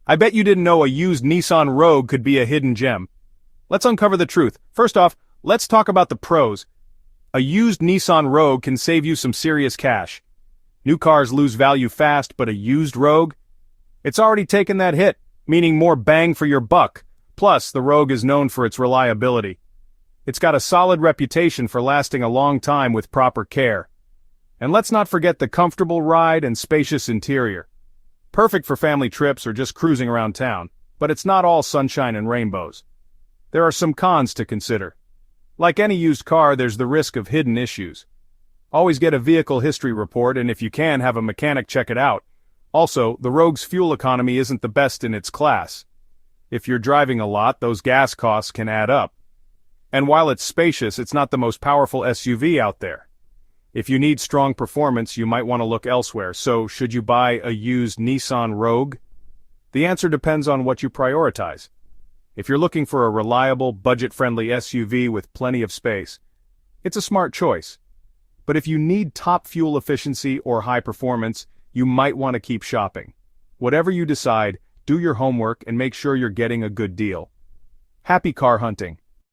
I bet you didn't know a used Nissan Rogue could be a hidden gem. Let's uncover the truth. First off, let's talk about the pros. A used Nissan Rogue can save you some serious cash. New cars lose value fast, but a used Rogue? It's already taken that hit, meaning more bang for your buck. Plus, the Rogue is known for its reliability. It's got a solid reputation for lasting a long time with proper care. And let's not forget the comfortable ride and spacious interior. Perfect for family trips or just cruising around town, but it's not all sunshine and rainbows. There are some cons to consider. Like any used car, there's the risk of hidden issues. Always get a vehicle history report, and if you can, have a mechanic check it out. Also, the Rogue's fuel economy isn't the best in its class. If you're driving a lot, those gas costs can add up. And while it's spacious, it's not the most powerful SUV out there. If you need strong performance, you might want to look elsewhere. So, should you buy a used Nissan Rogue? The answer depends on what you prioritize. If you're looking for a reliable, budget-friendly SUV with plenty of space, it's a smart choice. But if you need top fuel efficiency or high performance, you might want to keep shopping. Whatever you decide, do your homework and make sure you're getting a good deal. Happy car hunting!